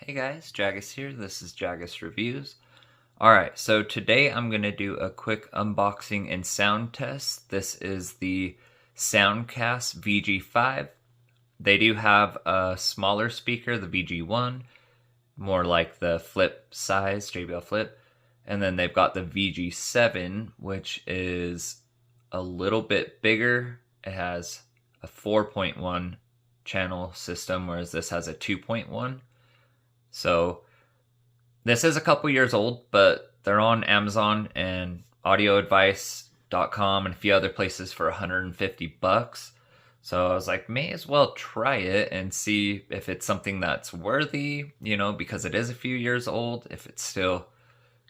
Hey guys, Jagus here. This is Jagus Reviews. Alright, so today I'm going to do a quick unboxing and sound test. This is the Soundcast Vg5. They do have a smaller speaker, the Vg1, more like the flip size, JBL Flip. And then they've got the Vg7, which is a little bit bigger. It has a 4.1 channel system, whereas this has a 2.1. So this is a couple years old, but they're on Amazon and audioadvice.com and a few other places for $150. So I was like, may as well try it and see if it's something that's worthy, because it is a few years old, if it's still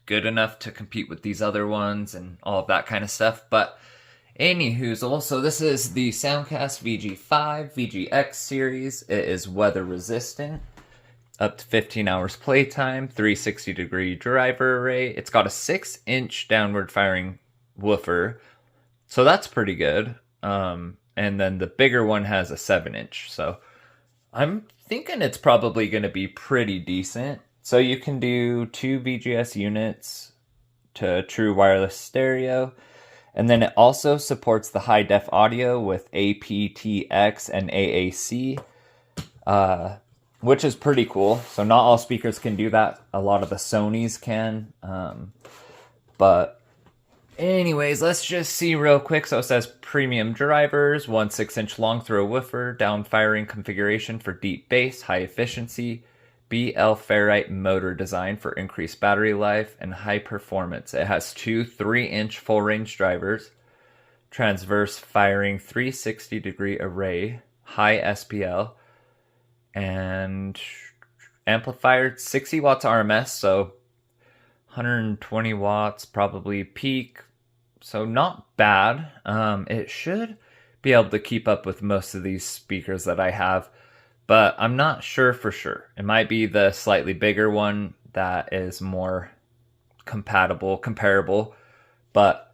good enough to compete with these other ones and all of that kind of stuff. But anywho, so this is the Soundcast Vg5 VGX series. It is weather resistant. Up to 15 hours playtime, 360-degree driver array. It's got a 6-inch downward firing woofer, so that's pretty good. And then the bigger one has a 7-inch, so I'm thinking it's probably going to be pretty decent. So you can do 2 VGS units to true wireless stereo, and then it also supports the high-def audio with aptX and AAC. Which is pretty cool. So not all speakers can do that. A lot of the Sonys can. But anyways, let's just see real quick. So it says premium drivers, 1 6-inch long throw woofer, down firing configuration for deep bass, high efficiency, BL ferrite motor design for increased battery life and high performance. It has 2 3-inch full range drivers, transverse firing 360-degree array, high SPL, and amplifier 60 watts RMS, so 120 watts probably peak, so not bad. It should be able to keep up with most of these speakers that I have, but I'm not sure for sure. It might be the slightly bigger one that is more comparable, but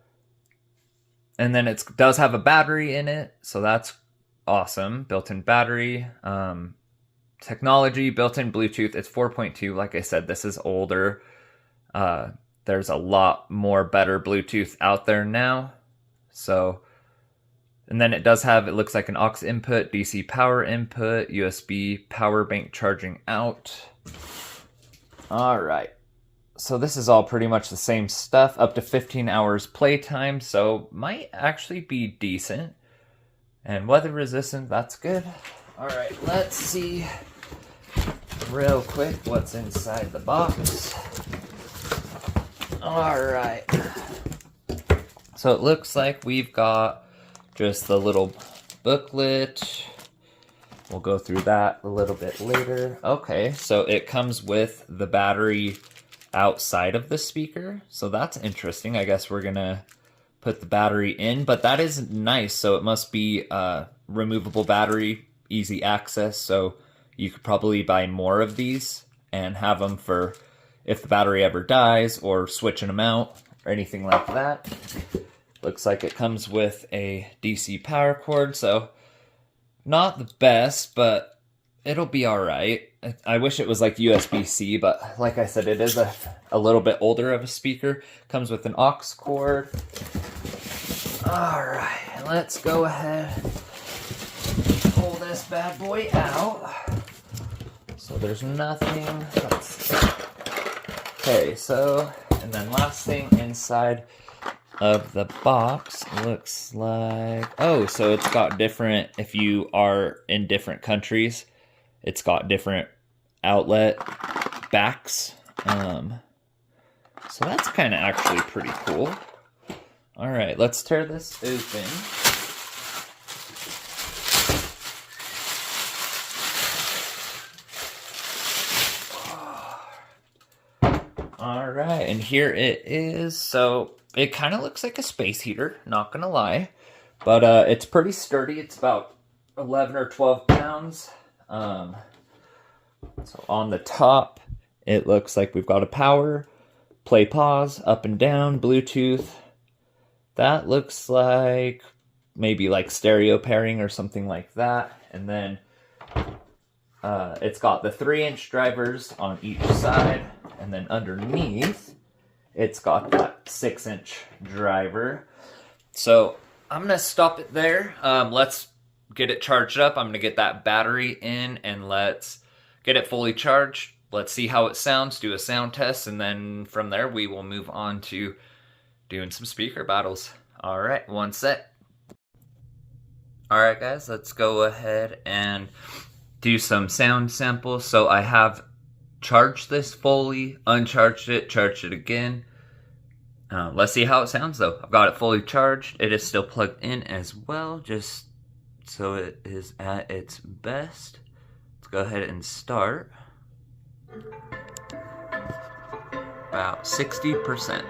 and then it does have a battery in it, so that's awesome. Built-in battery. Technology, built-in Bluetooth. It's 4.2. Like I said, this is older. There's a lot more better Bluetooth out there now. So, and then it does have, it looks like an aux input, DC power input, USB power bank charging out. All right. So this is all pretty much the same stuff, up to 15 hours playtime. So might actually be decent. And weather resistant, that's good. All right, let's see real quick what's inside the box. All right. So it looks like we've got just the little booklet. We'll go through that a little bit later. Okay, so it comes with the battery outside of the speaker. So that's interesting. I guess we're gonna put the battery in, but that is nice. So it must be a removable battery, easy access, so you could probably buy more of these and have them for if the battery ever dies or switching them out or anything like that. Looks like it comes with a DC power cord, so not the best, but it'll be all right. I wish it was like USB-C, but like I said, it is a little bit older of a speaker. Comes with an aux cord. All right, let's go ahead, pull this bad boy out. So there's nothing. Okay, so, and then last thing inside of the box looks like, oh, so it's got different, if you are in different countries, it's got different outlet backs. So that's kind of actually pretty cool. All right, let's tear this open. All right, and here it is. So it kind of looks like a space heater, not gonna lie, but it's pretty sturdy. It's about 11 or 12 pounds. So on the top, it looks like we've got a power, play, pause, up and down, Bluetooth. That looks like maybe like stereo pairing or something like that. And then It's got the 3-inch drivers on each side, and then underneath it's got that 6-inch driver. So I'm gonna stop it there. Let's get it charged up. I'm gonna get that battery in and let's get it fully charged. Let's see how it sounds, do a sound test, and then from there we will move on to doing some speaker battles. All right, one set. All right, guys, let's go ahead and do some sound samples. So I have charged this fully, uncharged it, charged it again. Let's see how it sounds though. I've got it fully charged. It is still plugged in as well, just so it is at its best. Let's go ahead and start. About 60%.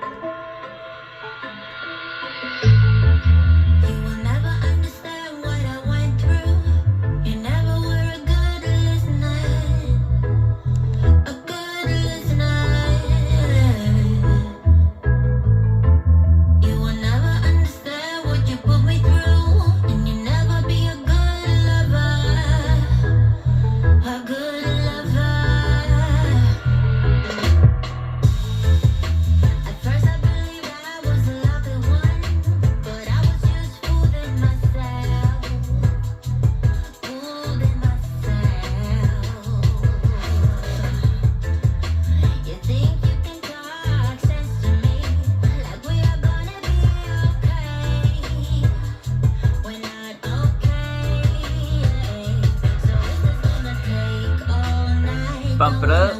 Bump it up,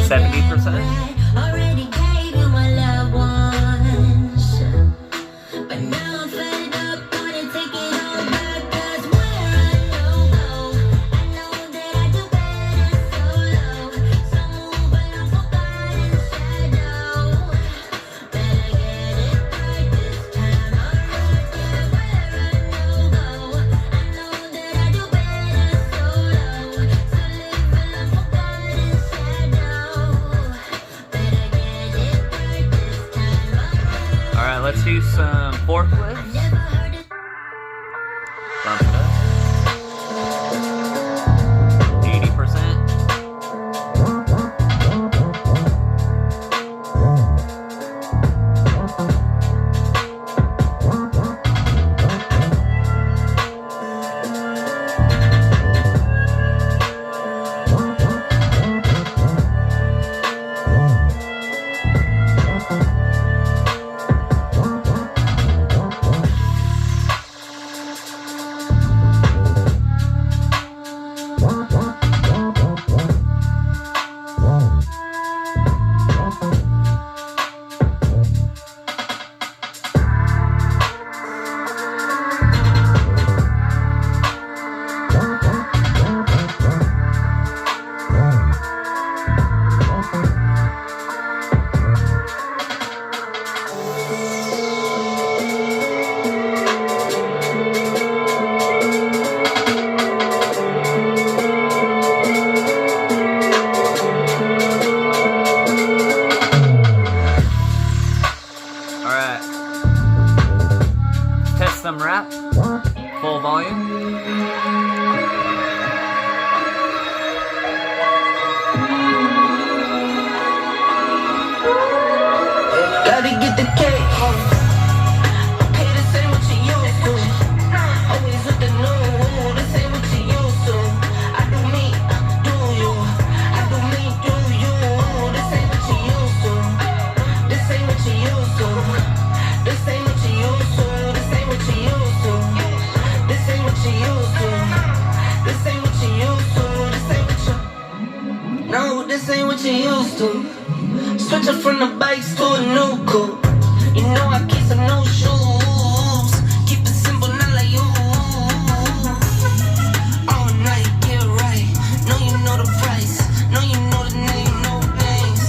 70%. Let's do some forklifts. Bump it up. 80%. Some rap, full volume. Gotta get the cake. Okay, this ain't what you used to. Always with the new. This ain't what you used to. I do me, do you. I do me, do you. This ain't what you used to. This ain't what you used to. This ain't what you used to. This ain't what you used to. This ain't what you used to. This ain't what you used to. This ain't what you. No, this ain't what you used to. Switching from the bikes to a new coupe. You know I keep some new shoes. Keep it simple, not like you. All night, get right. Know you know the price. Know you know the name, no names.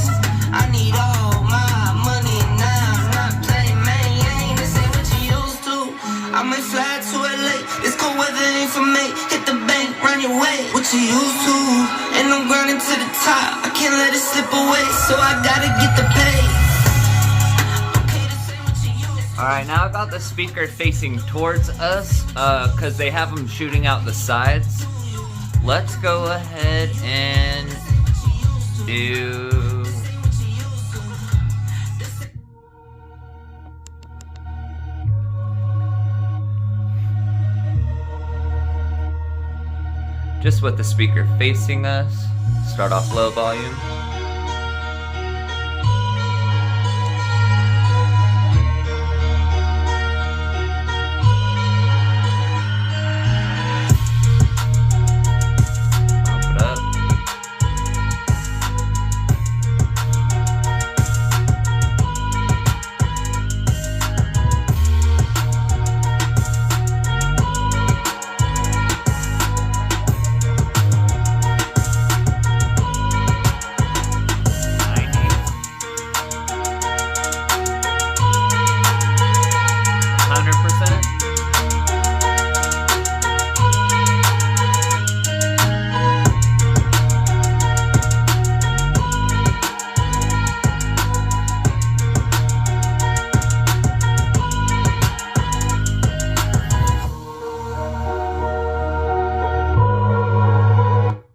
I need all my money now. Not playing, man. This ain't what you used to. I might fly to LA. This cold weather ain't for me. Hit the bank, run your way. What you used to? And I'm grinding to the top. I can't let it slip away, so I gotta get the pay. Alright, now I got the speaker facing towards us, because they have them shooting out the sides. let's go ahead and do just with the speaker facing us. Start off low volume.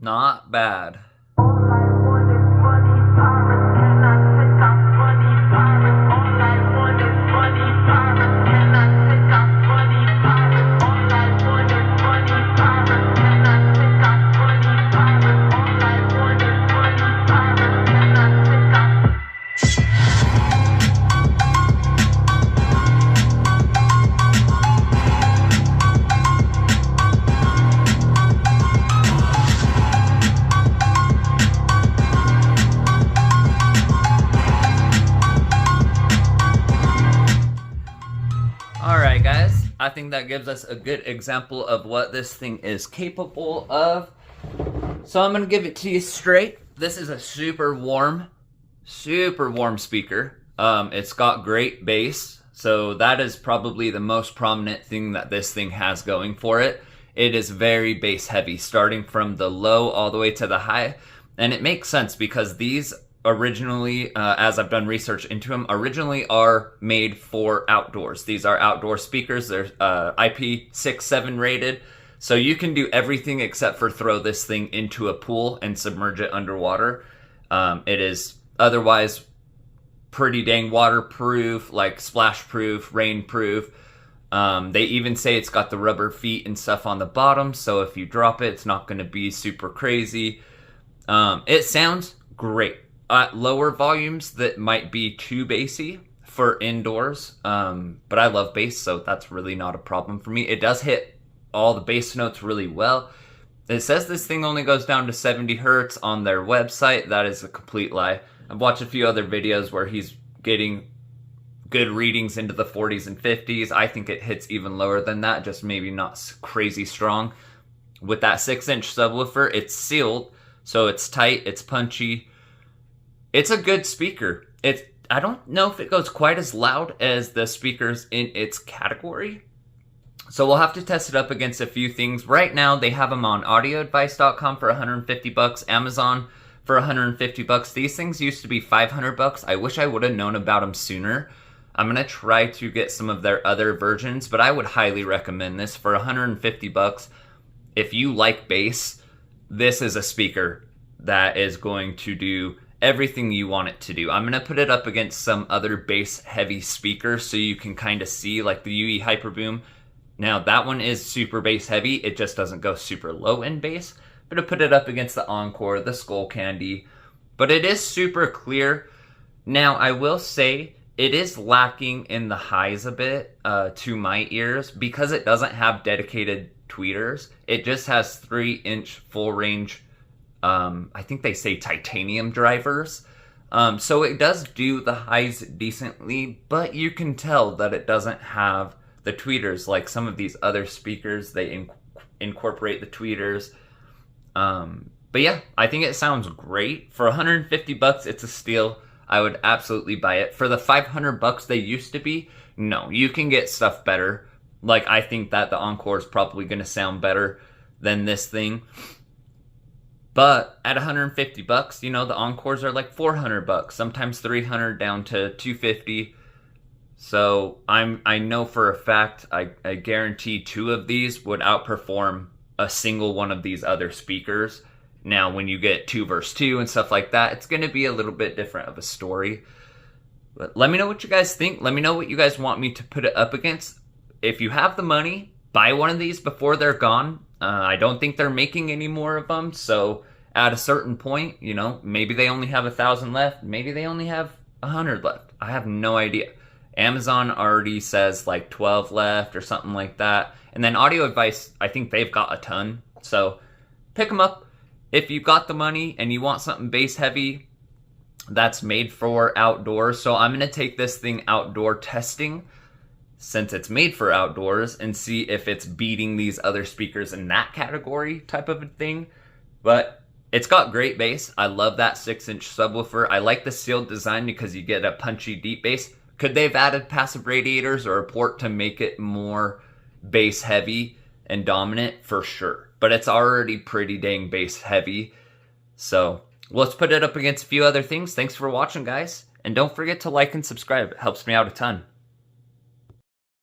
Not bad. Alright guys, I think that gives us a good example of what this thing is capable of. So I'm going to give it to you straight. This is a super warm speaker. It's got great bass, so that is probably the most prominent thing that this thing has going for it. It is very bass heavy, starting from the low all the way to the high. And it makes sense because these originally, as I've done research into them, originally are made for outdoors. These are outdoor speakers. They're IP67 rated. So you can do everything except for throw this thing into a pool and submerge it underwater. It is otherwise pretty dang waterproof, like splash proof, rain proof. They even say it's got the rubber feet and stuff on the bottom, so if you drop it, it's not going to be super crazy. It sounds great. At lower volumes, that might be too bassy for indoors, but I love bass, so that's really not a problem for me. It does hit all the bass notes really well. It says this thing only goes down to 70 hertz on their website. That is a complete lie. I've watched a few other videos where he's getting good readings into the 40s and 50s. I think it hits even lower than that, just maybe not crazy strong. With that 6-inch subwoofer, it's sealed, so it's tight, it's punchy. It's a good speaker. I don't know if it goes quite as loud as the speakers in its category, so we'll have to test it up against a few things. Right now, they have them on audioadvice.com for $150, Amazon for $150. These things used to be $500. I wish I would have known about them sooner. I'm going to try to get some of their other versions, but I would highly recommend this for $150. If you like bass, this is a speaker that is going to do everything you want it to do. I'm going to put it up against some other bass heavy speakers so you can kind of see, like the UE Hyperboom. Now that one is super bass heavy. It just doesn't go super low in bass. But to put it up against the Encore, the Skull Candy. But it is super clear. Now I will say it is lacking in the highs a bit to my ears because it doesn't have dedicated tweeters. It just has 3-inch full range, I think they say titanium drivers. So it does do the highs decently, but you can tell that it doesn't have the tweeters like some of these other speakers. They incorporate the tweeters. But yeah, I think it sounds great. For $150, it's a steal. I would absolutely buy it. For the $500 they used to be, no, you can get stuff better. Like, I think that the Encore is probably going to sound better than this thing. But at $150, you know, the Encores are like $400, sometimes $300 down to $250. So I know for a fact, I guarantee 2 of these would outperform a single one of these other speakers. Now, when you get 2 versus 2 and stuff like that, it's going to be a little bit different of a story. But let me know what you guys think. Let me know what you guys want me to put it up against. If you have the money, buy one of these before they're gone. I don't think they're making any more of them. So at a certain point, you know, maybe they only have 1,000 left. Maybe they only have 100 left. I have no idea. Amazon already says like 12 left or something like that. And then Audio Advice, I think they've got a ton. So pick them up. If you've got the money and you want something bass heavy that's made for outdoors. So I'm going to take this thing outdoor testing since it's made for outdoors and see if it's beating these other speakers in that category type of a thing. But it's got great bass. I love that 6-inch subwoofer. I like the sealed design because you get a punchy deep bass. Could they have added passive radiators or a port to make it more bass heavy and dominant? For sure. But it's already pretty dang bass heavy. So let's put it up against a few other things. Thanks for watching, guys. And don't forget to like and subscribe. It helps me out a ton.